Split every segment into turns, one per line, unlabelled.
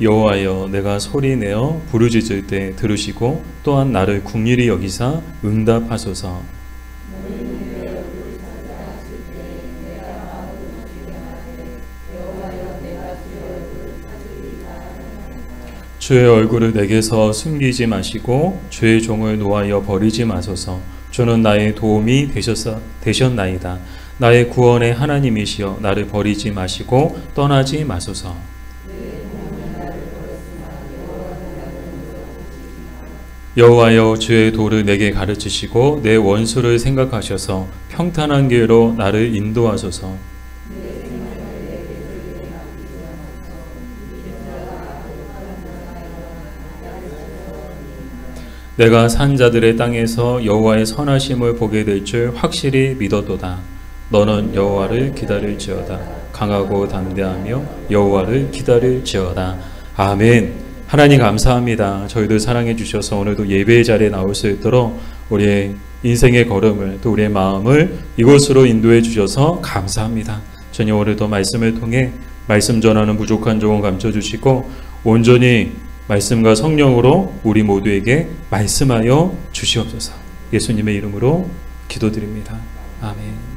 여호와여 내가 소리내어 부르짖을 때 들으시고 또한 나를 긍휼히 여기사 응답하소서. 주의 얼굴을 내게서 숨기지 마시고 주의 종을 노하여 버리지 마소서. 주는 나의 도움이 되셨나이다. 나의 구원의 하나님이시여 나를 버리지 마시고 떠나지 마소서. 여호와여 주의 도를 내게 가르치시고 내 원수를 생각하셔서 평탄한 길로 나를 인도하소서. 내가 산 자들의 땅에서 여호와의 선하심을 보게 될 줄 확실히 믿었도다. 너는 여호와를 기다릴지어다. 강하고 담대하며 여호와를 기다릴지어다. 아멘. 하나님 감사합니다. 저희들 사랑해 주셔서 오늘도 예배의 자리에 나올 수 있도록 우리의 인생의 걸음을 또 우리의 마음을 이곳으로 인도해 주셔서 감사합니다. 주님 오늘도 말씀을 통해 말씀 전하는 부족한 종을 감춰주시고 온전히 말씀과 성령으로 우리 모두에게 말씀하여 주시옵소서. 예수님의 이름으로 기도드립니다. 아멘.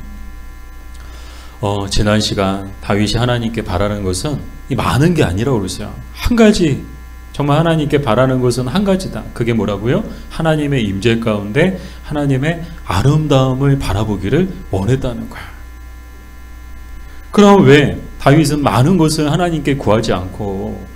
지난 시간 다윗이 하나님께 바라는 것은 많은 게 아니라고 그랬어요. 한 가지, 정말 하나님께 바라는 것은 한 가지다. 그게 뭐라고요? 하나님의 임재 가운데 하나님의 아름다움을 바라보기를 원했다는 거야. 그럼 왜 다윗은 많은 것을 하나님께 구하지 않고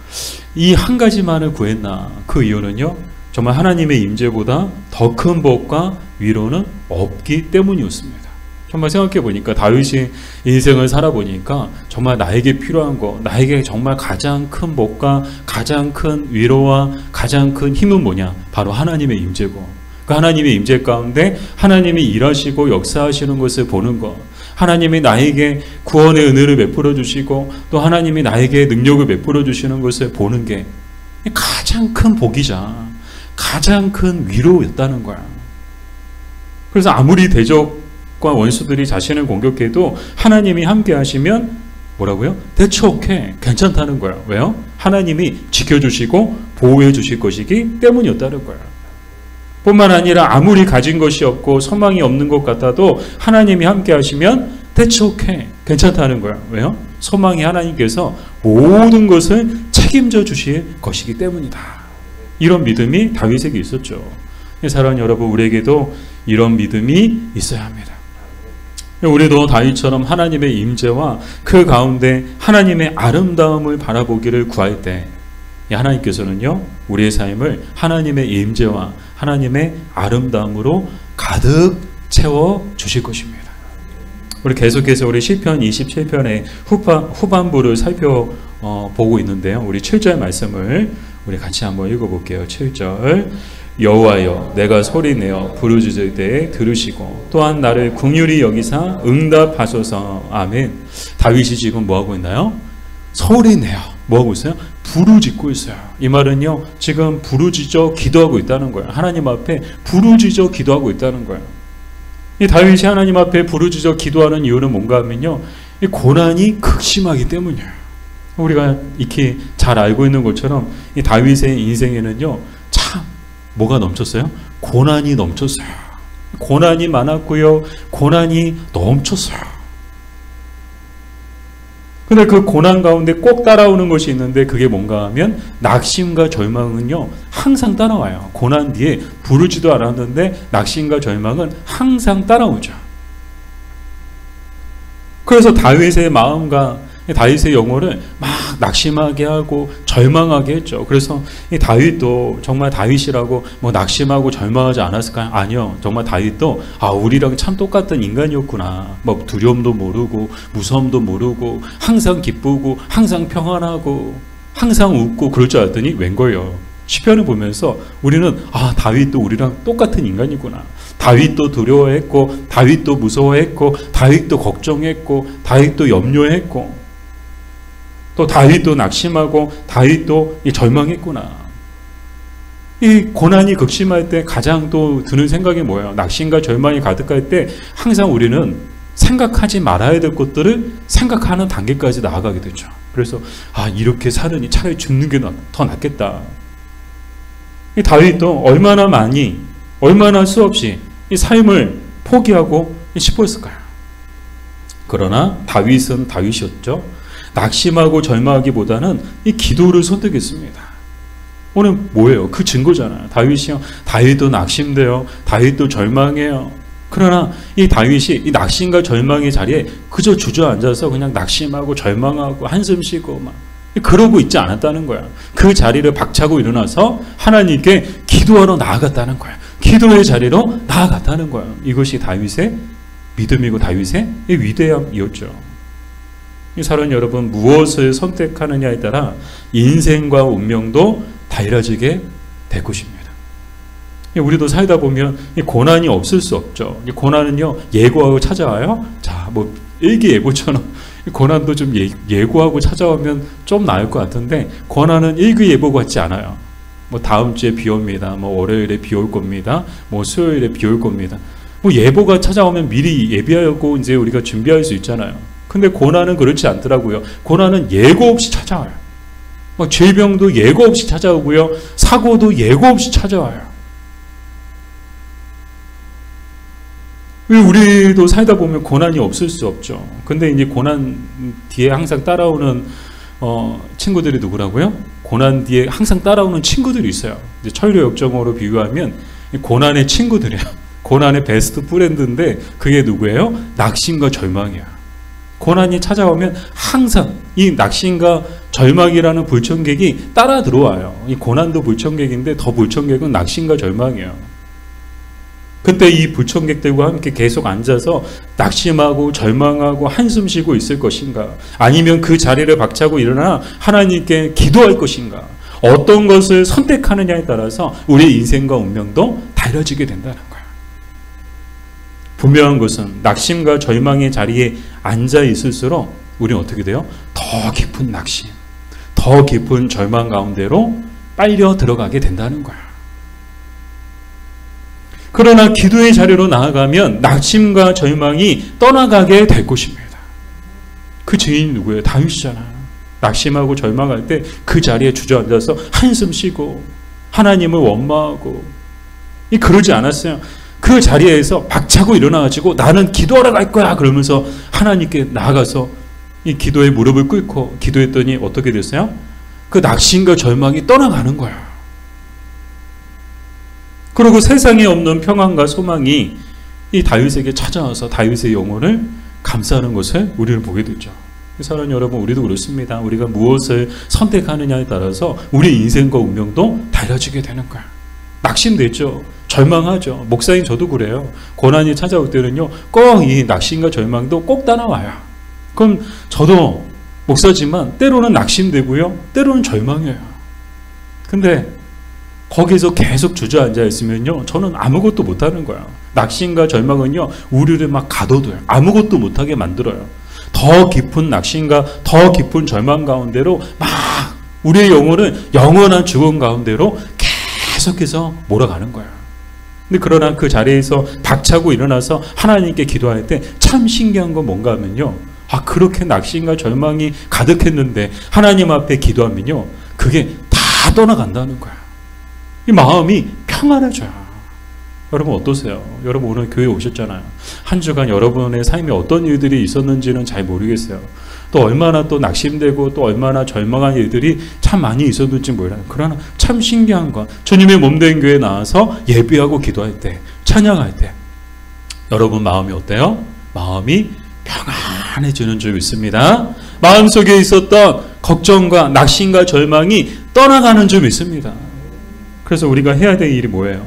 이 한 가지만을 구했나? 그 이유는요, 정말 하나님의 임재보다 더 큰 복과 위로는 없기 때문이었습니다. 정말 생각해 보니까 다윗이 인생을 살아보니까 정말 나에게 필요한 거, 나에게 정말 가장 큰 복과 가장 큰 위로와 가장 큰 힘은 뭐냐? 바로 하나님의 임재고, 그 하나님의 임재 가운데 하나님이 일하시고 역사하시는 것을 보는 것, 하나님이 나에게 구원의 은혜를 베풀어 주시고 또 하나님이 나에게 능력을 베풀어 주시는 것을 보는 게 가장 큰 복이자 가장 큰 위로였다는 거야. 그래서 아무리 대적과 원수들이 자신을 공격해도 하나님이 함께 하시면 뭐라고요? That's okay. 괜찮다는 거야. 왜요? 하나님이 지켜주시고 보호해 주실 것이기 때문이었다는 거야. 뿐만 아니라 아무리 가진 것이 없고 소망이 없는 것 같아도 하나님이 함께 하시면 That's okay. 괜찮다는 거야. 왜요? 소망이 하나님께서 모든 것을 책임져 주실 것이기 때문이다. 이런 믿음이 다윗에게 있었죠. 사랑하는 여러분, 우리에게도 이런 믿음이 있어야 합니다. 우리도 다윗처럼 하나님의 임재와 그 가운데 하나님의 아름다움을 바라보기를 구할 때 하나님께서는요, 우리의 삶을 하나님의 임재와 하나님의 아름다움으로 가득 채워 주실 것입니다. 우리 계속해서 우리 시편 27편의 후반부를 살펴보고 있는데요. 우리 7절 말씀을 우리 같이 한번 읽어볼게요. 7절. 여호와여 내가 소리내어 부르짖을 때에 들으시고 또한 나를 긍휼히 여기사 응답하소서. 아멘. 다윗이 지금 뭐하고 있나요? 소리내어 뭐하고 있어요? 부르짖고 있어요. 이 말은요, 지금 부르짖어 기도하고 있다는 거예요. 하나님 앞에 부르짖어 기도하고 있다는 거예요. 이 다윗이 하나님 앞에 부르짖어 기도하는 이유는 뭔가 하면요, 이 고난이 극심하기 때문이에요. 우리가 익히 잘 알고 있는 것처럼 이 다윗의 인생에는요, 참 뭐가 넘쳤어요? 고난이 넘쳤어요. 고난이 많았고요, 고난이 넘쳤어요. 근데 그 고난 가운데 꼭 따라오는 것이 있는데 그게 뭔가 하면 낙심과 절망은요, 항상 따라와요. 고난 뒤에 부르지도 않았는데 낙심과 절망은 항상 따라오죠. 그래서 다윗의 마음과 다윗의 영혼을 막 낙심하게 하고 절망하게 했죠. 그래서 이 다윗도 정말 다윗이라고 뭐 낙심하고 절망하지 않았을까요? 아니요. 정말 다윗도 우리랑 참 똑같은 인간이었구나. 뭐 두려움도 모르고 무서움도 모르고 항상 기쁘고 항상 평안하고 항상 웃고 그럴 줄 알았더니 웬걸요. 시편을 보면서 우리는 다윗도 우리랑 똑같은 인간이구나. 다윗도 두려워했고 다윗도 무서워했고 다윗도 걱정했고 다윗도 염려했고 또 다윗도 낙심하고 다윗도 절망했구나. 이 고난이 극심할 때 가장 또 드는 생각이 뭐예요? 낙심과 절망이 가득할 때 항상 우리는 생각하지 말아야 될 것들을 생각하는 단계까지 나아가게 되죠. 그래서 이렇게 사느니 차라리 죽는 게 더 낫겠다. 이 다윗도 얼마나 수없이 이 삶을 포기하고 싶었을까요? 그러나 다윗은 다윗이었죠. 낙심하고 절망하기보다는 이 기도를 선택했습니다. 오늘 뭐예요? 그 증거잖아요. 다윗도 낙심돼요. 다윗도 절망해요. 그러나 이 다윗이 이 낙심과 절망의 자리에 그저 주저앉아서 그냥 낙심하고 절망하고 한숨 쉬고 막 그러고 있지 않았다는 거야. 그 자리를 박차고 일어나서 하나님께 기도하러 나아갔다는 거야. 기도의 자리로 나아갔다는 거야. 이것이 다윗의 믿음이고 다윗의 위대함이었죠. 사랑하는 여러분, 무엇을 선택하느냐에 따라 인생과 운명도 달라지게 될 것입니다. 우리도 살다 보면 고난이 없을 수 없죠. 고난은요, 예고하고 찾아와요. 자, 뭐 일기예보처럼 고난도 좀 예고하고 찾아오면 좀 나을 것 같은데, 고난은 일기예보 같지 않아요. 뭐 다음 주에 비 옵니다. 뭐 월요일에 비 올 겁니다. 뭐 수요일에 비 올 겁니다. 뭐 예보가 찾아오면 미리 예비하고 이제 우리가 준비할 수 있잖아요. 근데 고난은 그렇지 않더라고요. 고난은 예고 없이 찾아와요. 뭐 질병도 예고 없이 찾아오고요. 사고도 예고 없이 찾아와요. 우리도 살다 보면 고난이 없을 수 없죠. 근데 이제 고난 뒤에 항상 따라오는 친구들이 누구라고요? 고난 뒤에 항상 따라오는 친구들이 있어요. 이제 천류 역정으로 비유하면 고난의 친구들이에요. 고난의 베스트 프렌드인데 그게 누구예요? 낙심과 절망이에요. 고난이 찾아오면 항상 이 낙심과 절망이라는 불청객이 따라 들어와요. 이 고난도 불청객인데 더 불청객은 낙심과 절망이에요. 그때 이 불청객들과 함께 계속 앉아서 낙심하고 절망하고 한숨 쉬고 있을 것인가? 아니면 그 자리를 박차고 일어나 하나님께 기도할 것인가? 어떤 것을 선택하느냐에 따라서 우리의 인생과 운명도 달라지게 된다는 거예요. 분명한 것은 낙심과 절망의 자리에 앉아 있을수록 우리는 어떻게 돼요? 더 깊은 낙심, 더 깊은 절망 가운데로 빨려 들어가게 된다는 거예요. 그러나 기도의 자리로 나아가면 낙심과 절망이 떠나가게 될 것입니다. 그 증인이 누구예요? 다윗이잖아요. 낙심하고 절망할 때 그 자리에 주저앉아서 한숨 쉬고 하나님을 원망하고 그러지 않았어요. 그 자리에서 박차고 일어나가지고 나는 기도하러 갈 거야 그러면서 하나님께 나아가서 이 기도에 무릎을 꿇고 기도했더니 어떻게 됐어요? 그 낙심과 절망이 떠나가는 거야. 그리고 세상에 없는 평안과 소망이 이 다윗에게 찾아와서 다윗의 영혼을 감싸는 것을 우리는 보게 되죠. 사랑하는 여러분, 우리도 그렇습니다. 우리가 무엇을 선택하느냐에 따라서 우리 인생과 운명도 달라지게 되는 거야. 낙심되죠. 절망하죠. 목사님 저도 그래요. 고난이 찾아올 때는요, 꼭 이 낙심과 절망도 꼭 따라와요. 그럼 저도 목사지만 때로는 낙심되고요, 때로는 절망해요. 근데 거기서 계속 주저앉아 있으면요, 저는 아무것도 못하는 거예요. 낙심과 절망은요, 우리를 막 가둬둬요. 아무것도 못하게 만들어요. 더 깊은 낙심과 더 깊은 절망 가운데로 막 우리의 영혼을 영원한 죽음 가운데로 계속해서 몰아가는 거예요. 근데 그러나 그 자리에서 박차고 일어나서 하나님께 기도할 때 참 신기한 건 뭔가 하면요, 그렇게 낙심과 절망이 가득했는데 하나님 앞에 기도하면요, 그게 다 떠나간다는 거예요. 이 마음이 평안해져요. 여러분 어떠세요? 여러분 오늘 교회 오셨잖아요. 한 주간 여러분의 삶에 어떤 일들이 있었는지는 잘 모르겠어요. 또 얼마나 또 낙심되고 또 얼마나 절망한 일들이 참 많이 있었는지 몰라요. 그러나 참 신기한 건 주님의 몸된 교회에 나와서 예배하고 기도할 때, 찬양할 때 여러분 마음이 어때요? 마음이 평안해지는 줄 믿습니다. 마음속에 있었던 걱정과 낙심과 절망이 떠나가는 줄 믿습니다. 그래서 우리가 해야 될 일이 뭐예요?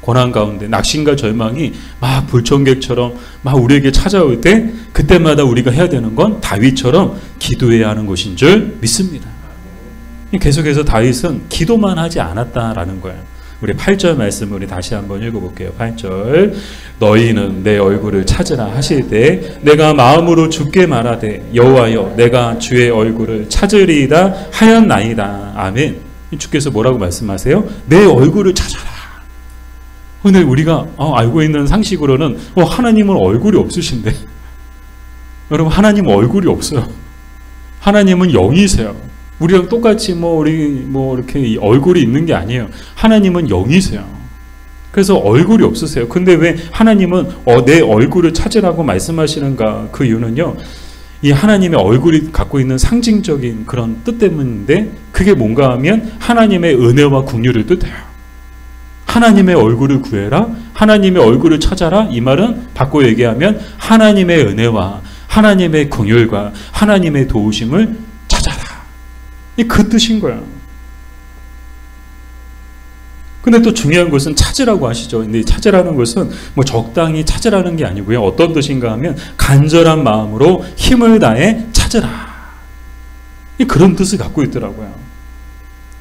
고난 가운데 낙심과 절망이 막 불청객처럼 막 우리에게 찾아올 때 그때마다 우리가 해야 되는 건 다윗처럼 기도해야 하는 것인 줄 믿습니다. 계속해서 다윗은 기도만 하지 않았다라는 거예요. 우리 8절 말씀을 우리 다시 한번 읽어볼게요. 8절 너희는 내 얼굴을 찾으라 하실 때 내가 마음으로 주께 말하되 여호와여 내가 주의 얼굴을 찾으리이다 하였나이다. 아멘. 주께서 뭐라고 말씀하세요? 내 얼굴을 찾아라. 근데 우리가 알고 있는 상식으로는 하나님은 얼굴이 없으신데 여러분 하나님은 얼굴이 없어요. 하나님은 영이세요. 우리랑 똑같이 이렇게 얼굴이 있는 게 아니에요. 하나님은 영이세요. 그래서 얼굴이 없으세요. 근데 왜 하나님은 내 얼굴을 찾으라고 말씀하시는가? 그 이유는요, 이 하나님의 얼굴이 갖고 있는 상징적인 그런 뜻 때문인데, 그게 뭔가 하면 하나님의 은혜와 긍휼을 뜻해요. 하나님의 얼굴을 구해라, 하나님의 얼굴을 찾아라. 이 말은 바꿔 얘기하면 하나님의 은혜와 하나님의 긍휼과 하나님의 도우심을 찾아라. 그 뜻인 거예요. 근데 또 중요한 것은 찾으라고 하시죠. 근데 찾으라는 것은 적당히 찾으라는 게 아니고요. 어떤 뜻인가 하면 간절한 마음으로 힘을 다해 찾으라. 그런 뜻을 갖고 있더라고요.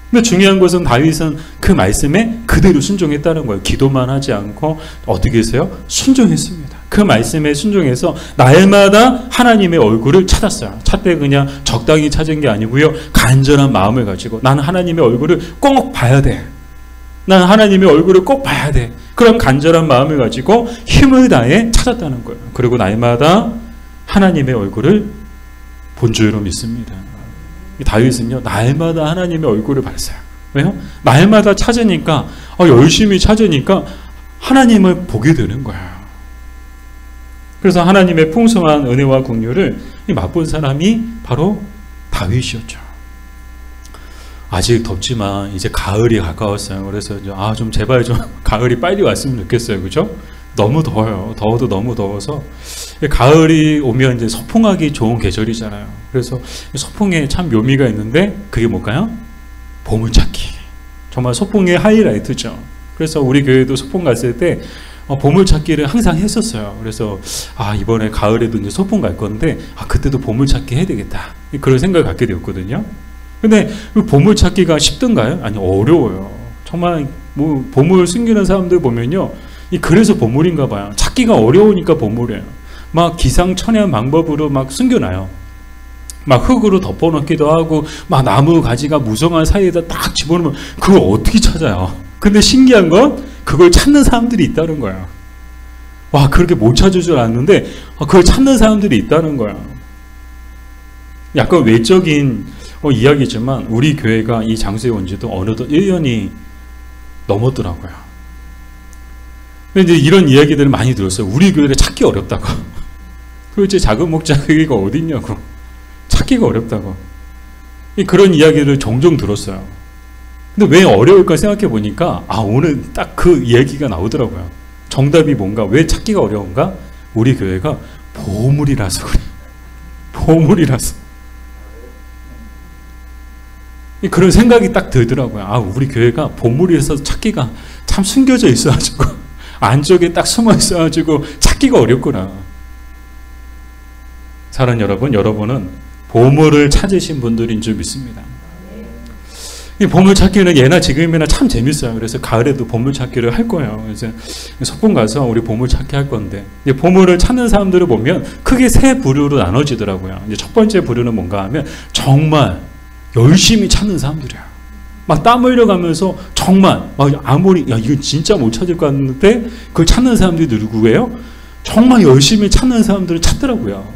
근데 중요한 것은 다윗은 그 말씀에 그대로 순종했다는 거예요. 기도만 하지 않고 어떻게 했어요? 순종했습니다. 그 말씀에 순종해서 날마다 하나님의 얼굴을 찾았어요. 찾되 그냥 적당히 찾은 게 아니고요. 간절한 마음을 가지고 나는 하나님의 얼굴을 꼭 봐야 돼. 나는 하나님의 얼굴을 꼭 봐야 돼. 그런 간절한 마음을 가지고 힘을 다해 찾았다는 거예요. 그리고 날마다 하나님의 얼굴을 본 줄로 믿습니다. 다윗은요, 날마다 하나님의 얼굴을 봤어요. 왜요? 날마다 찾으니까, 열심히 찾으니까 하나님을 보게 되는 거예요. 그래서 하나님의 풍성한 은혜와 긍휼을 맛본 사람이 바로 다윗이었죠. 아직 덥지만 이제 가을이 가까웠어요. 그래서 좀 제발 좀 가을이 빨리 왔으면 좋겠어요. 그죠? 너무 더워요. 더워도 너무 더워서 가을이 오면 이제 소풍하기 좋은 계절이잖아요. 그래서 소풍에 참 묘미가 있는데 그게 뭘까요? 보물찾기. 정말 소풍의 하이라이트죠. 그래서 우리 교회도 소풍 갔을 때 보물찾기를 항상 했었어요. 그래서 이번에 가을에도 이제 소풍 갈 건데 그때도 보물찾기 해야 되겠다. 그런 생각을 갖게 되었거든요. 근데 보물찾기가 쉽던가요? 아니, 어려워요. 정말 보물 숨기는 사람들 보면요, 그래서 보물인가 봐요. 찾기가 어려우니까 보물이에요. 막 기상천외한 방법으로 막 숨겨놔요. 막 흙으로 덮어놓기도 하고, 막 나무 가지가 무성한 사이에다 딱 집어넣으면 그걸 어떻게 찾아요? 근데 신기한 건 그걸 찾는 사람들이 있다는 거예요. 와, 그렇게 못 찾을 줄 알았는데 그걸 찾는 사람들이 있다는 거예요. 약간 외적인 이야기지만 우리 교회가 이 장소에 온 지도 어느덧 1년이 넘었더라고요. 근데 이제 이런 이야기들을 많이 들었어요. 우리 교회를 찾기 어렵다고. 도대체 작은 목자가 어디 있냐고. 찾기가 어렵다고. 그런 이야기를 종종 들었어요. 근데 왜 어려울까 생각해 보니까 오늘 딱 그 이야기가 나오더라고요. 정답이 뭔가, 왜 찾기가 어려운가? 우리 교회가 보물이라서 그래. 보물이라서. 그런 생각이 딱 들더라고요. 우리 교회가 보물이라서 찾기가 참 숨겨져 있어가지고 안쪽에 딱 숨어 있어가지고 찾기가 어렵구나. 사랑하는 여러분, 여러분은 보물을 찾으신 분들인 줄 믿습니다. 이 보물 찾기는 예나 지금이나 참 재밌어요. 그래서 가을에도 보물 찾기를 할 거예요. 그래서 소풍 가서 우리 보물 찾기 할 건데, 이제 보물을 찾는 사람들을 보면 크게 세 부류로 나눠지더라고요. 이제 첫 번째 부류는 뭔가 하면 정말 열심히 찾는 사람들이야. 막 땀 흘려가면서 정말 아무리 이거 진짜 못 찾을 것 같은데 그걸 찾는 사람들이 누구예요? 정말 열심히 찾는 사람들을 찾더라고요.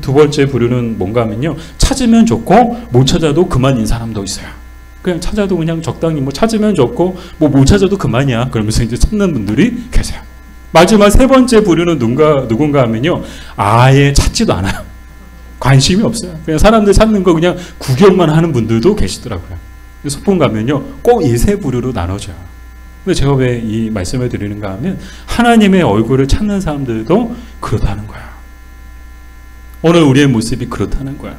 두 번째 부류는 뭔가 하면요, 찾으면 좋고 못 찾아도 그만인 사람도 있어요. 그냥 찾아도 그냥 적당히 찾으면 좋고 못 찾아도 그만이야. 그러면서 이제 찾는 분들이 계세요. 마지막 세 번째 부류는 누군가 하면요, 아예 찾지도 않아요. 관심이 없어요. 그냥 사람들 찾는 거 그냥 구경만 하는 분들도 계시더라고요. 소풍 가면요, 꼭 이 세 부류로 나눠져요. 근데 제가 왜 이 말씀을 드리는가 하면 하나님의 얼굴을 찾는 사람들도 그렇다는 거예요. 오늘 우리의 모습이 그렇다는 거예요.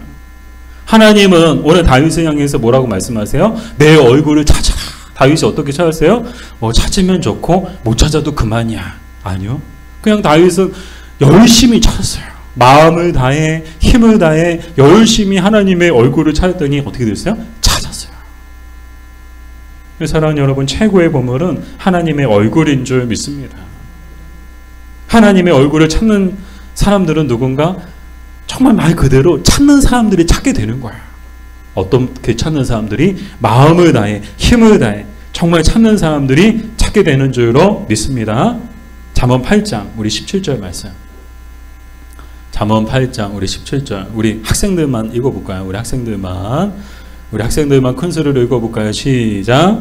하나님은 오늘 다윗을 향해서 뭐라고 말씀하세요? 내 얼굴을 찾아라. 다윗이 어떻게 찾았어요? 찾으면 좋고 못 찾아도 그만이야. 아니요. 그냥 다윗은 열심히 찾았어요. 마음을 다해, 힘을 다해 열심히 하나님의 얼굴을 찾았더니 어떻게 됐어요? 찾았어요. 사랑하는 여러분, 최고의 보물은 하나님의 얼굴인 줄 믿습니다. 하나님의 얼굴을 찾는 사람들은 누군가 정말 말 그대로 찾는 사람들이 찾게 되는 거예요. 어떻게 찾는 사람들이? 마음을 다해, 힘을 다해 정말 찾는 사람들이 찾게 되는 줄로 믿습니다. 잠언 8장 우리 17절 말씀. 잠언 8장 우리 17절 우리 학생들만 읽어볼까요? 우리 학생들만 큰 소리로 읽어볼까요? 시작.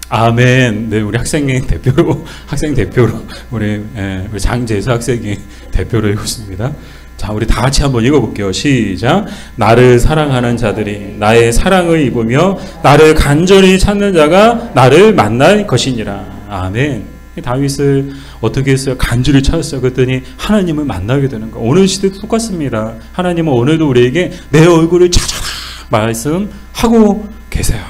아멘. 네, 우리 학생 대표로 우리 장재수 학생이 대표로 읽었습니다. 자, 우리 다 같이 한번 읽어볼게요. 시작. 나를 사랑하는 자들이 나의 사랑을 입으며 나를 간절히 찾는 자가 나를 만날 것이니라. 아멘. 다윗을 어떻게 했어요? 간절히 찾았어요. 그랬더니 하나님을 만나게 되는 거예요. 오늘 시대도 똑같습니다. 하나님은 오늘도 우리에게 내 얼굴을 찾아라 말씀하고 계세요.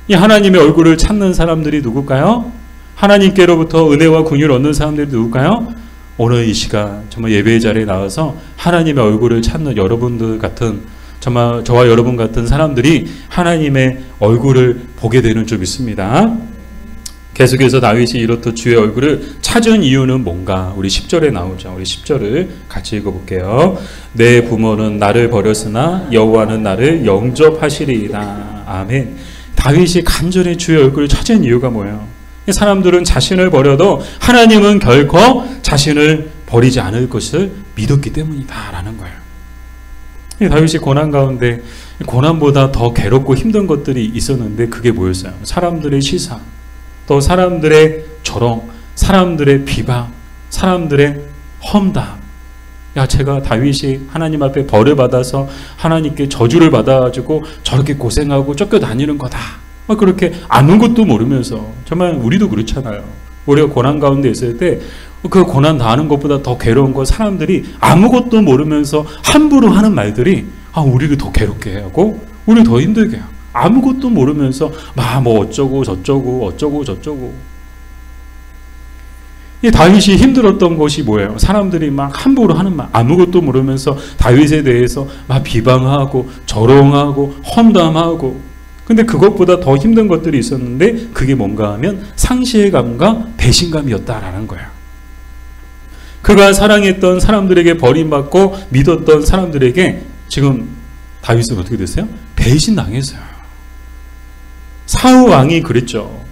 이 하나님의 얼굴을 찾는 사람들이 누굴까요? 하나님께로부터 은혜와 긍휼을 얻는 사람들이 누굴까요? 오늘 이 시간 정말 예배의 자리에 나와서 하나님의 얼굴을 찾는 여러분들 같은 정말 저와 여러분 같은 사람들이 하나님의 얼굴을 보게 되는 줄 믿습니다. 계속해서 다윗이 이렇듯 주의 얼굴을 찾은 이유는 뭔가? 우리 10절에 나오죠. 우리 10절을 같이 읽어볼게요. 내 부모는 나를 버렸으나 여호와는 나를 영접하시리이다. 아멘. 다윗이 간절히 주의 얼굴을 찾은 이유가 뭐예요? 사람들은 자신을 버려도 하나님은 결코 자신을 버리지 않을 것을 믿었기 때문이다 라는 거예요. 다윗이 고난 가운데 고난보다 더 괴롭고 힘든 것들이 있었는데 그게 뭐였어요? 사람들의 시사, 또 사람들의 조롱, 사람들의 비방, 사람들의 험담. 야, 제가 다윗이 하나님 앞에 벌을 받아서 하나님께 저주를 받아가지고 저렇게 고생하고 쫓겨다니는 거다. 그렇게 아무것도 모르면서, 정말 우리도 그렇잖아요. 우리가 고난 가운데 있을 때 그 고난 당하는 것보다 더 괴로운 거 사람들이 아무것도 모르면서 함부로 하는 말들이 우리를 더 괴롭게 하고 우리를 더 힘들게 하고, 아무것도 모르면서 뭐 어쩌고 저쩌고. 이 다윗이 힘들었던 것이 뭐예요? 사람들이 막 함부로 하는 말, 아무것도 모르면서 다윗에 대해서 막 비방하고 조롱하고 험담하고. 근데 그것보다 더 힘든 것들이 있었는데 그게 뭔가 하면 상실감과 배신감이었다라는 거예요. 그가 사랑했던 사람들에게 버림받고 믿었던 사람들에게 지금 다윗은 어떻게 됐어요? 배신당했어요. 사울 왕이 그랬죠.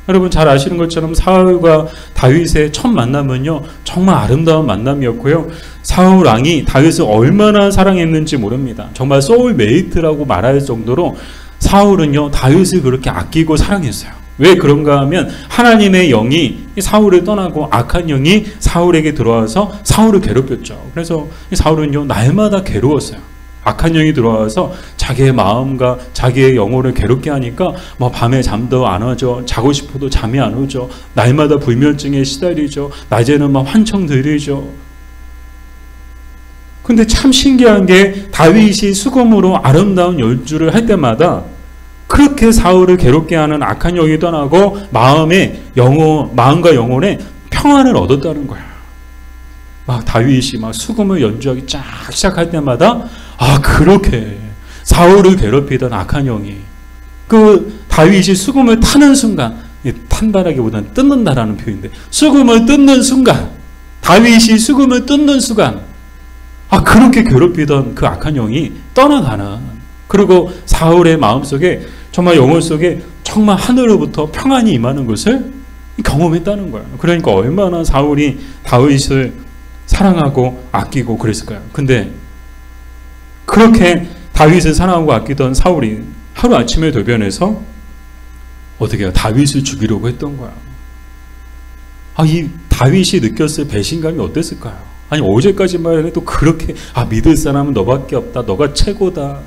여러분 잘 아시는 것처럼 사울과 다윗의 첫 만남은요 정말 아름다운 만남이었고요. 사울 왕이 다윗을 얼마나 사랑했는지 모릅니다. 정말 소울메이트라고 말할 정도로 사울은요 다윗을 그렇게 아끼고 사랑했어요. 왜 그런가 하면 하나님의 영이 사울을 떠나고 악한 영이 사울에게 들어와서 사울을 괴롭혔죠. 그래서 사울은요 날마다 괴로웠어요. 악한 영이 들어와서 자기의 마음과 자기의 영혼을 괴롭게 하니까 밤에 잠도 안 오죠. 자고 싶어도 잠이 안 오죠. 날마다 불면증에 시달리죠. 낮에는 환청 들이죠. 근데 참 신기한 게 다윗이 수금으로 아름다운 연주를 할 때마다 그렇게 사울을 괴롭게 하는 악한 영이 떠나고 마음과 영혼에 평안을 얻었다는 거야. 다윗이 수금을 연주하기 쫙 시작할 때마다 그렇게 사울을 괴롭히던 악한 영이 그 다윗이 수금을 타는 순간, 탄다라기보다는 뜯는다라는 표현인데 수금을 뜯는 순간, 다윗이 수금을 뜯는 순간 그렇게 괴롭히던 그 악한 영이 떠나가는, 그리고 사울의 마음속에 정말 영혼 속에 정말 하늘로부터 평안이 임하는 것을 경험했다는 거예요. 그러니까 얼마나 사울이 다윗을 사랑하고 아끼고 그랬을까요? 근데 그렇게 다윗을 사랑하고 아끼던 사울이 하루아침에 돌변해서 어떻게 해요? 다윗을 죽이려고 했던 거야. 이 다윗이 느꼈을 배신감이 어땠을까요? 아니 어제까지만 해도 그렇게 믿을 사람은 너밖에 없다. 너가 최고다.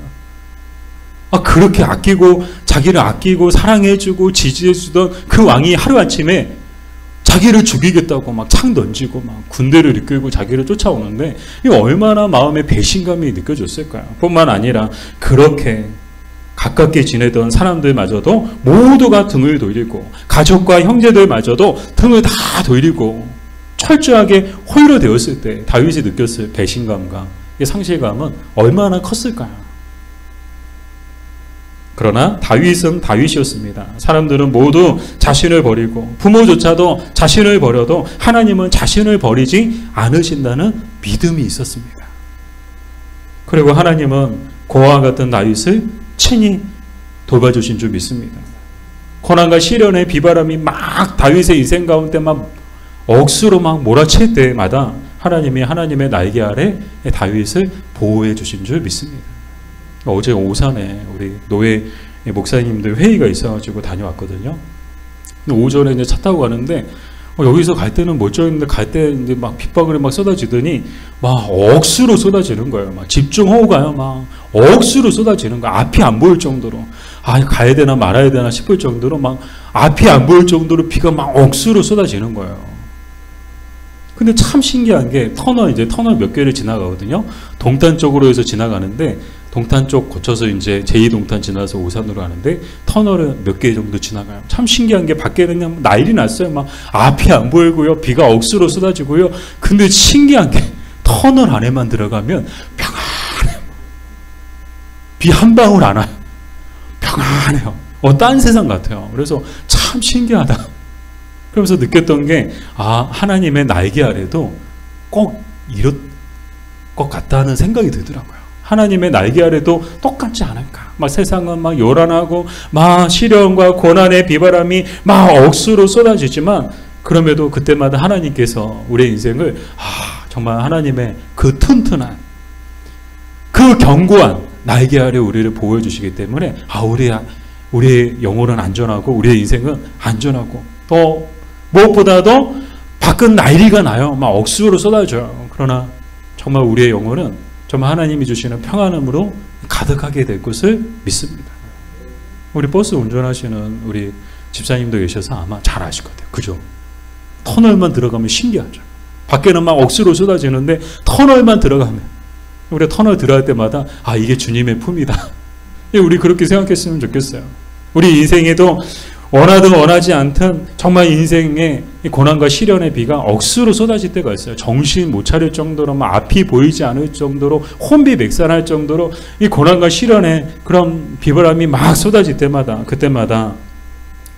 그렇게 아끼고 자기를 아끼고 사랑해주고 지지해주던 그 왕이 하루아침에 자기를 죽이겠다고 창 던지고 군대를 이끌고 자기를 쫓아오는데 이 얼마나 마음에 배신감이 느껴졌을까요? 뿐만 아니라 그렇게 가깝게 지내던 사람들마저도 모두가 등을 돌리고 가족과 형제들마저도 등을 다 돌리고 철저하게 홀로 되었을 때 다윗이 느꼈을 배신감과 상실감은 얼마나 컸을까요? 그러나 다윗은 다윗이었습니다. 사람들은 모두 자신을 버리고 부모조차도 자신을 버려도 하나님은 자신을 버리지 않으신다는 믿음이 있었습니다. 그리고 하나님은 고아와 같은 다윗을 친히 돌봐주신 줄 믿습니다. 고난과 시련의 비바람이 막 다윗의 인생 가운데 막 억수로 막 몰아칠 때마다 하나님이 하나님의 날개 아래 다윗을 보호해 주신 줄 믿습니다. 어제 오산에 우리 노예 목사님들 회의가 있어가지고 다녀왔거든요. 오전에 이제 차 타고 가는데 여기서 갈 때는 멀쩡했는데 갈 때 이제 막 빗방울이 막 쏟아지더니 막 억수로 쏟아지는 거예요. 막 집중하고 가요. 막 억수로 쏟아지는 거예요. 앞이 안 보일 정도로. 아, 가야 되나 말아야 되나 싶을 정도로 막 앞이 안 보일 정도로 비가 막 억수로 쏟아지는 거예요. 근데 참 신기한 게 터널 몇 개를 지나가거든요. 동탄 쪽으로 해서 지나가는데 동탄 쪽 거쳐서 이제 제2동탄 지나서 오산으로 가는데 터널을 몇 개 정도 지나가요. 참 신기한 게 밖에는 그냥 난리 났어요. 막 앞이 안 보이고요. 비가 억수로 쏟아지고요. 근데 신기한 게 터널 안에만 들어가면 평안해요. 비 한 방울 안 와요. 평안해요. 딴 세상 같아요. 그래서 참 신기하다. 그러면서 느꼈던 게 하나님의 날개 아래도 꼭 이럴 것 같다는 생각이 들더라고요. 하나님의 날개 아래도 똑같지 않을까. 막 세상은 막 요란하고 막 시련과 고난의 비바람이 막 억수로 쏟아지지만 그럼에도 그때마다 하나님께서 우리의 인생을 정말 하나님의 그 튼튼한 그 견고한 날개 아래 우리를 보호해 주시기 때문에 우리의 영혼은 안전하고 우리의 인생은 안전하고 또 무엇보다도 밖은 난리가 나요. 막 억수로 쏟아져요. 그러나 정말 우리의 영혼은 정말 하나님이 주시는 평안함으로 가득하게 될 것을 믿습니다. 우리 버스 운전하시는 우리 집사님도 계셔서 아마 잘 아실 것 같아요. 그죠? 터널만 들어가면 신기하죠. 밖에는 막 억수로 쏟아지는데 터널만 들어가면 우리 터널 들어갈 때마다 이게 주님의 품이다. 우리 그렇게 생각했으면 좋겠어요. 우리 인생에도 원하든 원하지 않든 정말 인생의 고난과 시련의 비가 억수로 쏟아질 때가 있어요. 정신 못 차릴 정도로 막 앞이 보이지 않을 정도로 혼비백산할 정도로 이 고난과 시련의 그런 비바람이 막 쏟아질 때마다 그때마다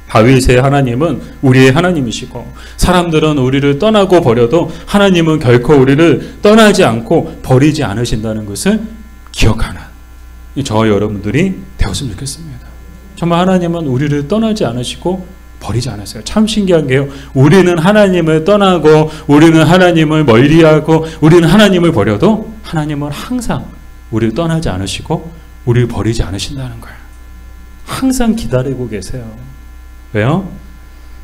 다윗의 하나님은 우리의 하나님이시고 사람들은 우리를 떠나고 버려도 하나님은 결코 우리를 떠나지 않고 버리지 않으신다는 것을 기억하는 저와 여러분들이 되었으면 좋겠습니다. 정말 하나님은 우리를 떠나지 않으시고 버리지 않았어요. 참 신기한 게요. 우리는 하나님을 떠나고 우리는 하나님을 멀리하고 우리는 하나님을 버려도 하나님은 항상 우리를 떠나지 않으시고 우리를 버리지 않으신다는 거예요. 항상 기다리고 계세요. 왜요?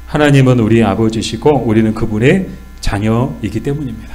하나님은 우리의 아버지시고 우리는 그분의 자녀이기 때문입니다.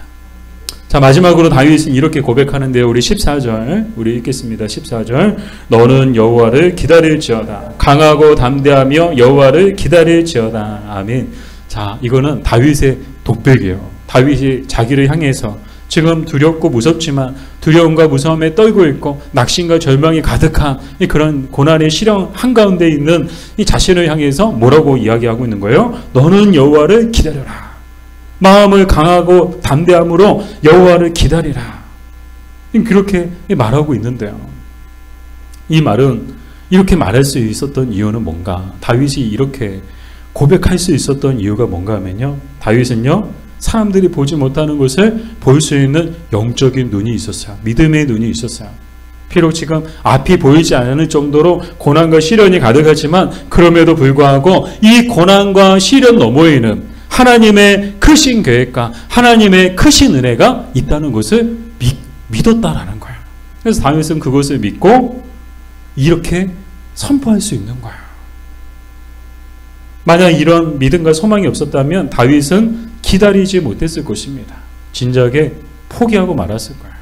자, 마지막으로 다윗은 이렇게 고백하는데요. 우리 14절 우리 읽겠습니다. 14절 너는 여호와를 기다릴지어다. 강하고 담대하며 여호와를 기다릴지어다. 아멘. 자, 이거는 다윗의 독백이에요. 다윗이 자기를 향해서 지금 두렵고 무섭지만 두려움과 무서움에 떨고 있고 낙심과 절망이 가득한 그런 고난의 시련 한가운데 있는 이 자신을 향해서 뭐라고 이야기하고 있는 거예요? 너는 여호와를 기다려라. 마음을 강하고 담대함으로 여호와를 기다리라. 그렇게 말하고 있는데요. 이 말은 이렇게 말할 수 있었던 이유는 뭔가? 다윗이 이렇게 고백할 수 있었던 이유가 뭔가 하면요. 다윗은요. 사람들이 보지 못하는 것을 볼 수 있는 영적인 눈이 있었어요. 믿음의 눈이 있었어요. 비록 지금 앞이 보이지 않을 정도로 고난과 시련이 가득하지만 그럼에도 불구하고 이 고난과 시련 너머에는 하나님의 크신 계획과 하나님의 크신 은혜가 있다는 것을 믿었다라는 거예요. 그래서 다윗은 그것을 믿고 이렇게 선포할 수 있는 거예요. 만약 이런 믿음과 소망이 없었다면 다윗은 기다리지 못했을 것입니다. 진작에 포기하고 말았을 거예요.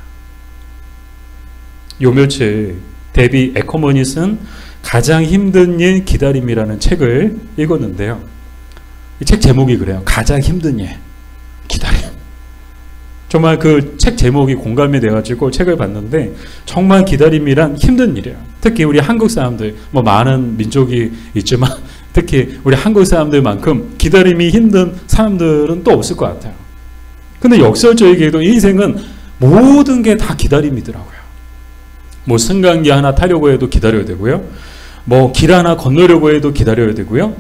요 며칠 데비 에커머니 쓴 가장 힘든 일 기다림이라는 책을 읽었는데요. 이 책 제목이 그래요. 가장 힘든 일 기다림. 정말 그 책 제목이 공감이 돼가지고 책을 봤는데 정말 기다림이란 힘든 일이에요. 특히 우리 한국 사람들 뭐 많은 민족이 있지만 특히 우리 한국 사람들만큼 기다림이 힘든 사람들은 또 없을 것 같아요. 근데 역설적이게도 인생은 모든 게 다 기다림이더라고요. 뭐 승강기 하나 타려고 해도 기다려야 되고요. 뭐 길 하나 건너려고 해도 기다려야 되고요.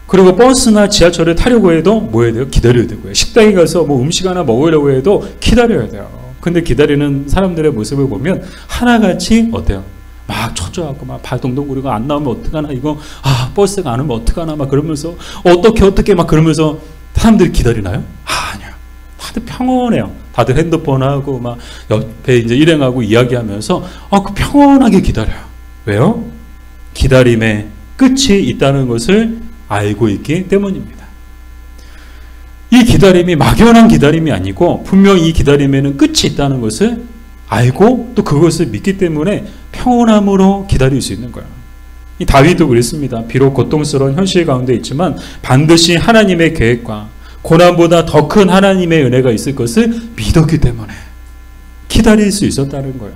그리고 버스나 지하철을 타려고 해도 뭐 해야 돼요? 기다려야 되고요. 식당에 가서 뭐 음식 하나 먹으려고 해도 기다려야 돼요. 근데 기다리는 사람들의 모습을 보면 하나같이 어때요? 막 초조하고 막 발 동동 구리고 안 나오면 어떡하나 이거 버스가 안 오면 어떡하나 막 그러면서 어떻게 막 그러면서 사람들이 기다리나요? 아니요. 다들 평온해요. 다들 핸드폰하고 막 옆에 이제 일행하고 이야기하면서 그 평온하게 기다려요. 왜요? 기다림에 끝이 있다는 것을 알고 있기 때문입니다. 이 기다림이 막연한 기다림이 아니고 분명 이 기다림에는 끝이 있다는 것을 알고 또 그것을 믿기 때문에 평온함으로 기다릴 수 있는 거예요. 이 다윗도 그랬습니다. 비록 고통스러운 현실 가운데 있지만 반드시 하나님의 계획과 고난보다 더 큰 하나님의 은혜가 있을 것을 믿었기 때문에 기다릴 수 있었다는 거예요.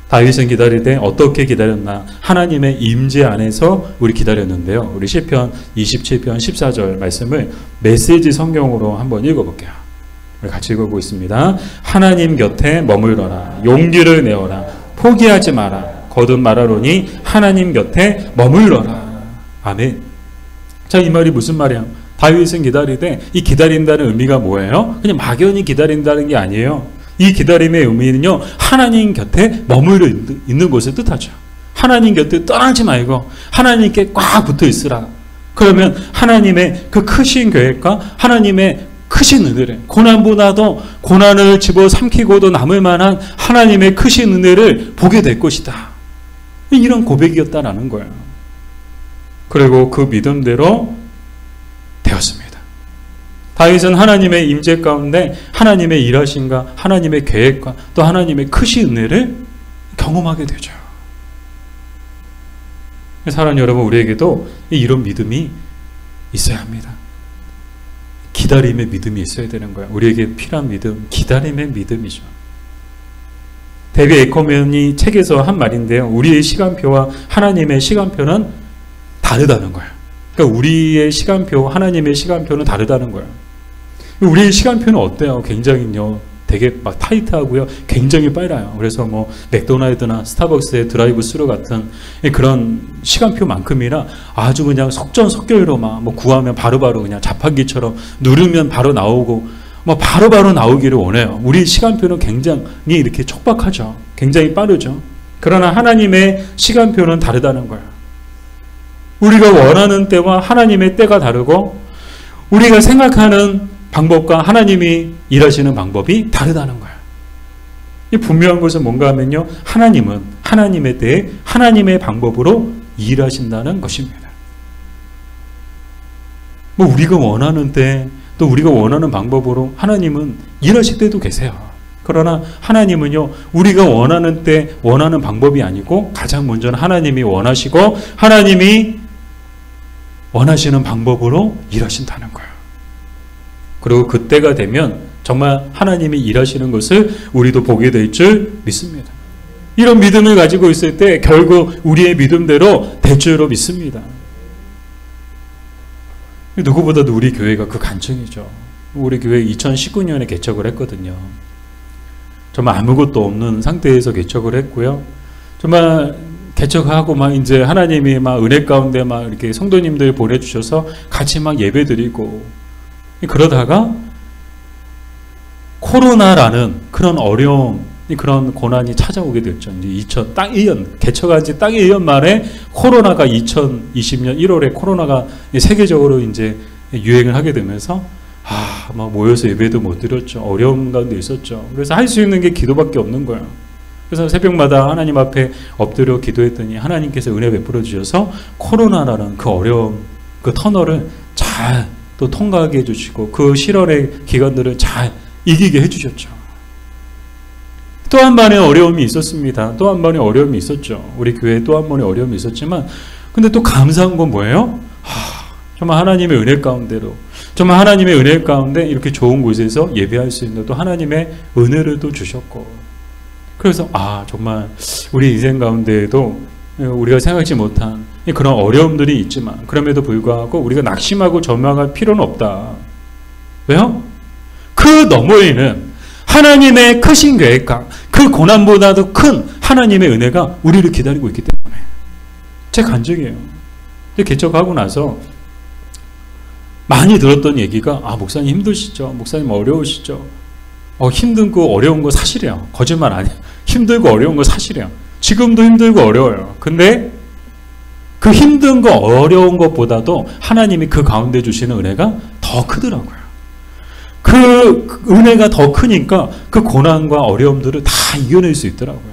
다윗은 기다릴 때 어떻게 기다렸나? 하나님의 임재 안에서 우리 기다렸는데요. 우리 시편 27편 14절 말씀을 메시지 성경으로 한번 읽어볼게요. 우리 같이 읽어보겠습니다. 하나님 곁에 머물러라. 용기를 내어라. 포기하지 마라. 거듭 말하노니 하나님 곁에 머물러라. 아멘. 자, 이 말이 무슨 말이야? 다윗은 기다리되 이 기다린다는 의미가 뭐예요? 그냥 막연히 기다린다는 게 아니에요. 이 기다림의 의미는요, 하나님 곁에 머물러 있는 것을 뜻하죠. 하나님 곁에 떠나지 말고 하나님께 꽉 붙어 있으라. 그러면 하나님의 그 크신 계획과 하나님의 크신 은혜를, 고난보다도 고난을 집어삼키고도 남을 만한 하나님의 크신 은혜를 보게 될 것이다. 이런 고백이었다라는 거예요. 그리고 그 믿음대로 되었습니다. 다윗은 하나님의 임재 가운데 하나님의 일하심과 하나님의 계획과 또 하나님의 크신 은혜를 경험하게 되죠. 사랑하는 여러분, 우리에게도 이런 믿음이 있어야 합니다. 기다림의 믿음이 있어야 되는 거예요. 우리에게 필요한 믿음, 기다림의 믿음이죠. 데비 에커맨이 책에서 한 말인데요. 우리의 시간표와 하나님의 시간표는 다르다는 거예요. 그러니까 우리의 시간표, 하나님의 시간표는 다르다는 거예요. 우리의 시간표는 어때요? 굉장히요, 되게 막 타이트하고요, 굉장히 빨라요. 그래서 뭐 맥도날드나 스타벅스의 드라이브 스루 같은 그런 시간표만큼이나 아주 그냥 속전속결로 막 뭐 구하면 바로바로 그냥 자판기처럼 누르면 바로 나오고 뭐 바로바로 나오기를 원해요. 우리 시간표는 굉장히 이렇게 촉박하죠. 굉장히 빠르죠. 그러나 하나님의 시간표는 다르다는 거예요. 우리가 원하는 때와 하나님의 때가 다르고 우리가 생각하는 방법과 하나님이 일하시는 방법이 다르다는 거예요. 이 분명한 것은 뭔가 하면요, 하나님은 하나님의 때에 하나님의 방법으로 일하신다는 것입니다. 뭐 우리가 원하는 때 또 우리가 원하는 방법으로 하나님은 일하실 때도 계세요. 그러나 하나님은요, 우리가 원하는 때 원하는 방법이 아니고 가장 먼저는 하나님이 원하시고 하나님이 원하시는 방법으로 일하신다는 거예요. 그리고 그때가 되면 정말 하나님이 일하시는 것을 우리도 보게 될 줄 믿습니다. 이런 믿음을 가지고 있을 때 결국 우리의 믿음대로 될 줄로 믿습니다. 누구보다도 우리 교회가 그 간증이죠. 우리 교회 2019년에 개척을 했거든요. 정말 아무것도 없는 상태에서 개척을 했고요. 정말 개척하고 막 이제 하나님이 막 은혜 가운데 막 이렇게 성도님들 보내주셔서 같이 막 예배 드리고 그러다가 코로나라는 그런 어려움, 그런 고난이 찾아오게 됐죠. 이제 딱 1년, 개척한 지 딱 1년 만에 코로나가 2020년 1월에 코로나가 세계적으로 이제 유행을 하게 되면서 막 모여서 예배도 못 드렸죠. 어려움 가운데 있었죠. 그래서 할 수 있는 게 기도밖에 없는 거예요. 그래서 새벽마다 하나님 앞에 엎드려 기도했더니 하나님께서 은혜 베풀어 주셔서 코로나라는 그 어려움, 그 터널을 잘 또 통과하게 해주시고 그 실현의 기간들을 잘 이기게 해주셨죠. 또 한 번의 어려움이 있었습니다. 또 한 번의 어려움이 있었죠. 우리 교회에 또 한 번의 어려움이 있었지만 근데 또 감사한 건 뭐예요? 정말 하나님의 은혜 가운데로 정말 하나님의 은혜 가운데 이렇게 좋은 곳에서 예배할 수 있는 또 하나님의 은혜를 또 주셨고 그래서 정말 우리 인생 가운데에도 우리가 생각지 못한 그런 어려움들이 있지만 그럼에도 불구하고 우리가 낙심하고 절망할 필요는 없다. 왜요? 그 너머에는 하나님의 크신 계획과 그 고난보다도 큰 하나님의 은혜가 우리를 기다리고 있기 때문에 제 간증이에요. 개척하고 나서 많이 들었던 얘기가 목사님 힘드시죠? 목사님 어려우시죠? 힘들고 어려운 거 사실이에요. 거짓말 아니에요. 힘들고 어려운 거 사실이에요. 지금도 힘들고 어려워요. 근데 그 힘든 거 어려운 것보다도 하나님이 그 가운데 주시는 은혜가 더 크더라고요. 그 은혜가 더 크니까 그 고난과 어려움들을 다 이겨낼 수 있더라고요.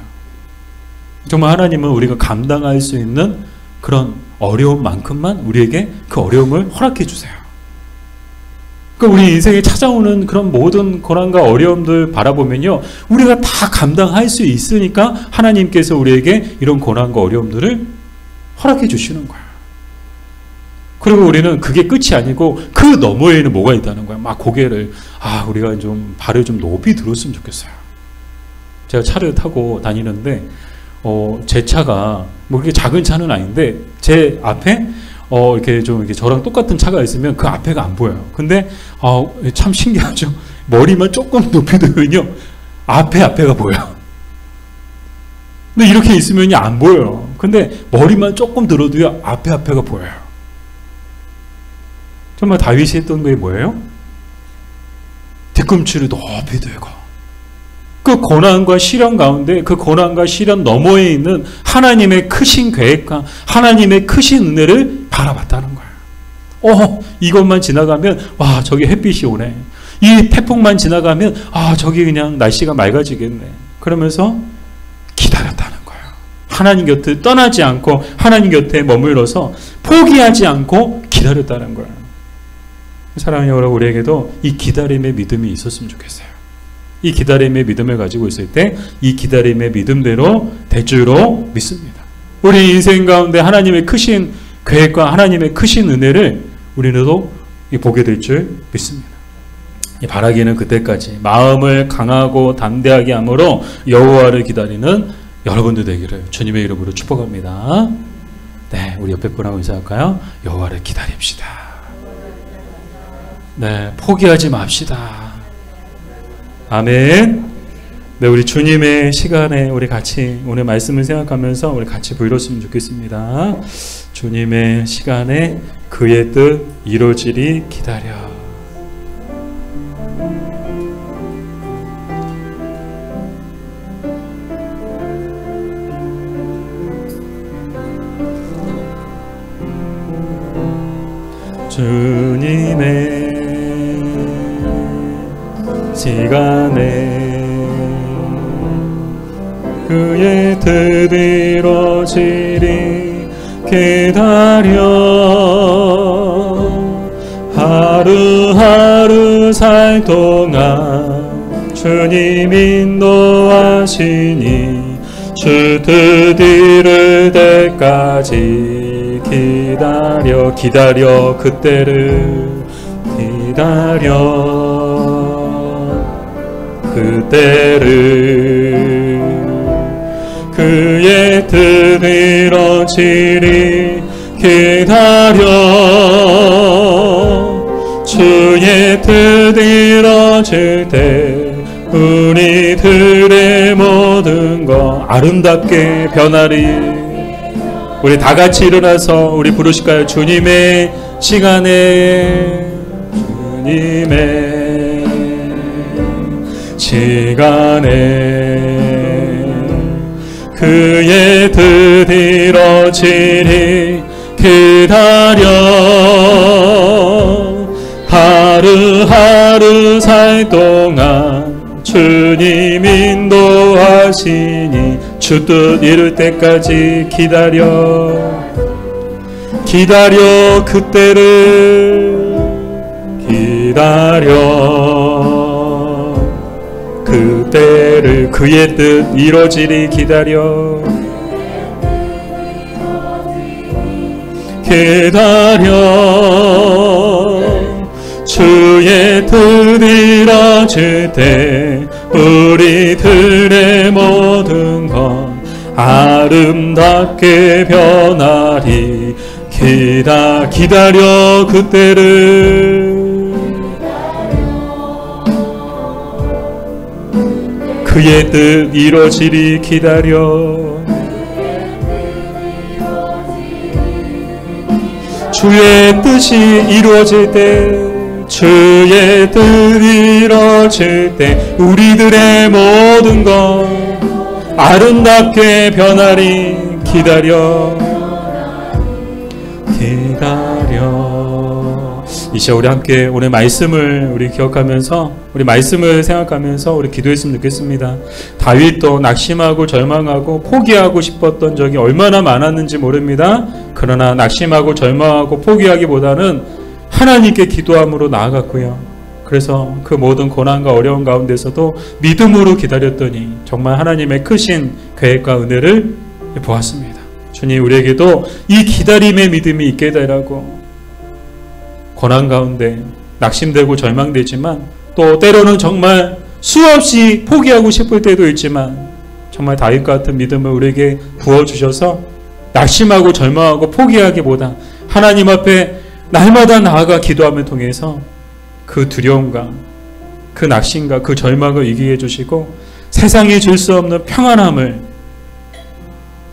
정말 하나님은 우리가 감당할 수 있는 그런 어려움만큼만 우리에게 그 어려움을 허락해 주세요. 그러니까 우리 인생에 찾아오는 그런 모든 고난과 어려움들 바라보면요, 우리가 다 감당할 수 있으니까 하나님께서 우리에게 이런 고난과 어려움들을 허락해 주시는 거예요. 그리고 우리는 그게 끝이 아니고 그 너머에는 뭐가 있다는 거야. 막 고개를, 우리가 좀 발을 좀 높이 들었으면 좋겠어요. 제가 차를 타고 다니는데 제 차가 뭐 그렇게 작은 차는 아닌데 제 앞에 이렇게 좀 이렇게 저랑 똑같은 차가 있으면 그 앞에가 안 보여요. 근데 참 신기하죠. 머리만 조금 높이 들면요, 앞에가 보여요. 근데 이렇게 있으면 안 보여요. 근데 머리만 조금 들어도요, 앞에가 보여요. 정말 다윗이 했던 게 뭐예요? 뒤꿈치를 높이 들고 그 고난과 시련 가운데, 그 고난과 시련 너머에 있는 하나님의 크신 계획과 하나님의 크신 은혜를 바라봤다는 거예요. 이것만 지나가면 저기 햇빛이 오네. 이 태풍만 지나가면 저기 그냥 날씨가 맑아지겠네. 그러면서 기다렸다는 거예요. 하나님 곁을 떠나지 않고 하나님 곁에 머물러서 포기하지 않고 기다렸다는 거예요. 사랑하는 여러분, 우리에게도 이 기다림의 믿음이 있었으면 좋겠어요. 이 기다림의 믿음을 가지고 있을 때 이 기다림의 믿음대로 될 줄로 믿습니다. 우리 인생 가운데 하나님의 크신 계획과 하나님의 크신 은혜를 우리도 보게 될 줄 믿습니다. 바라기는 그때까지 마음을 강하고 담대하게 함으로 여호와를 기다리는 여러분들 되기를 주님의 이름으로 축복합니다. 네, 우리 옆에 분하고 인사할까요? 여호와를 기다립시다. 네, 포기하지 맙시다. 아멘. 네, 우리 주님의 시간에 우리 같이 오늘 말씀을 생각하면서 우리 같이 부르렀으면 좋겠습니다. 주님의 시간에 그의 뜻 이루어지리 기다려. 주님의 시간에 그의 뜻 이루어지리 기다려. 하루하루 살 동안 주님 인도하시니 주 뜻 이룰 때까지 기다려 그때를 기다려 그때를 그의 뜻 이루어지리 기다려 주의 뜻 이루어질 때 우리들의 모든 것 아름답게 변하리. 우리 다 같이 일어나서 우리 부르실까요? 주님의 시간에 주님의 시간에 그의 뜻 이루어지리 기다려 하루하루 살 동안 주님 인도하시니 주 뜻 이룰 때까지 기다려 그때를 기다려 그때를 그의 뜻 이루어지리 기다려 주의 뜻 이루어질 때 우리들의 모든 것 아름답게 변하리. 기다려 그때를 그의 뜻 이루어지리 기다려 주의 뜻이 이루어질 때 주의 뜻 이루어질 때 우리들의 모든 것 아름답게 변하리. 기다려 기다려. 이제 우리 함께 오늘 말씀을 우리 기억하면서 우리 말씀을 생각하면서 우리 기도했으면 좋겠습니다. 다윗도 낙심하고 절망하고 포기하고 싶었던 적이 얼마나 많았는지 모릅니다. 그러나 낙심하고 절망하고 포기하기보다는 하나님께 기도함으로 나아갔고요. 그래서 그 모든 고난과 어려운 가운데서도 믿음으로 기다렸더니 정말 하나님의 크신 계획과 은혜를 보았습니다. 주님, 우리에게도 이 기다림의 믿음이 있게 되라고. 고난 가운데 낙심되고 절망되지만 또 때로는 정말 수없이 포기하고 싶을 때도 있지만 정말 다윗 같은 믿음을 우리에게 부어주셔서 낙심하고 절망하고 포기하기보다 하나님 앞에 날마다 나아가 기도함을 통해서 그 두려움과 그 낙심과 그 절망을 이기게 해주시고 세상이 줄 수 없는 평안함을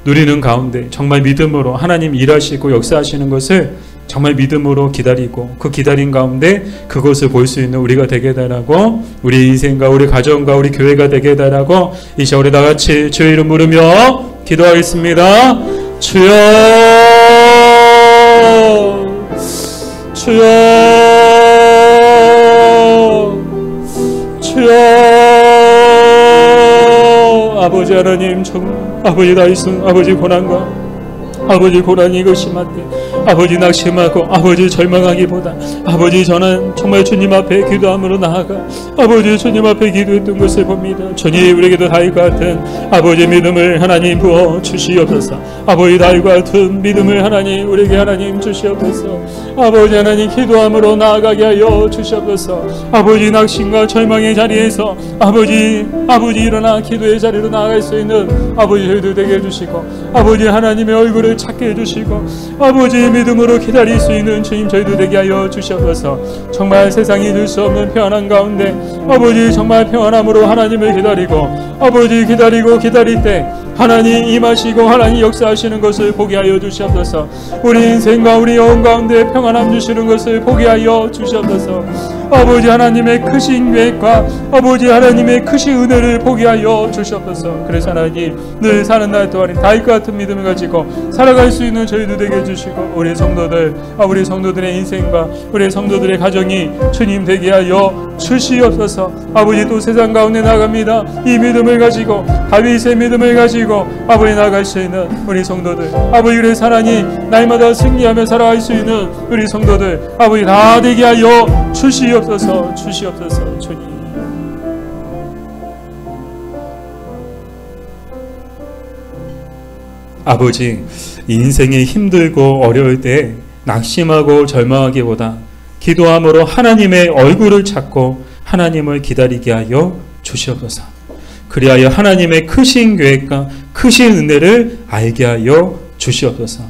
누리는 가운데 정말 믿음으로 하나님 일하시고 역사하시는 것을 정말 믿음으로 기다리고 그 기다림 가운데 그것을 볼 수 있는 우리가 되게 해달라고, 우리 인생과 우리 가정과 우리 교회가 되게 해달라고 이제 우리 다같이 주의 이름 부르며 기도하겠습니다. 주여, 주여, 주여. 아버지 하나님, 아버지 다윗은 아버지 고난과 아버지 고난이 이거 심한데 아버지 낙심하고 아버지 절망하기보다 아버지 저는 정말 주님 앞에 기도함으로 나아가 아버지 주님 앞에 기도했던 것을 봅니다. 주님, 우리에게도 다윗과 같은 아버지 믿음을 하나님 부어 주시옵소서. 아버지 다윗과 같은 믿음을 하나님 우리에게 하나님 주시옵소서. 아버지 하나님 기도함으로 나아가게 하여 주시옵소서. 아버지 낙심과 절망의 자리에서 아버지 일어나 기도의 자리로 나아갈 수 있는 아버지 저희들 되게 해주시고 아버지 하나님의 얼굴을 찾게 해주시고 아버지의 믿음으로 기다릴 수 있는 주님 저희도 되게 하여 주시옵소서. 정말 세상이 줄 수 없는 평안한 가운데 아버지 정말 평안함으로 하나님을 기다리고 아버지 기다릴 때 하나님 임하시고 하나님 역사하시는 것을 보게 하여 주시옵소서. 우리 인생과 우리 영혼 가운데 평안함 주시는 것을 보게 하여 주시옵소서. 아버지 하나님의 크신 계획과 아버지 하나님의 크신 은혜를 보게 하여 주시옵소서. 그래서 하나님 늘 사는 날 동안 다윗과 같은 믿음을 가지고 살아갈 수 있는 저희도 되게 해주시고 우리 성도들의 인생과 우리 성도들의 가정이 주님 되게 하여 주시옵소서. 아버지 또 세상 가운데 나갑니다. 이 믿음을 가지고 다윗의 믿음을 가지고 아버지 나갈 수 있는 우리 성도들, 아버지 우리 하나님 날마다 승리하며 살아갈 수 있는 우리 성도들 아버지 다 되게 하여 주시옵소서. 주님. 아버지, 인생이 힘들고 어려울 때 낙심하고 절망하기보다 기도함으로 하나님의 얼굴을 찾고 하나님을 기다리게 하여 주시옵소서. 그리하여 하나님의 크신 계획과 크신 은혜를 알게 하여 주시옵소서.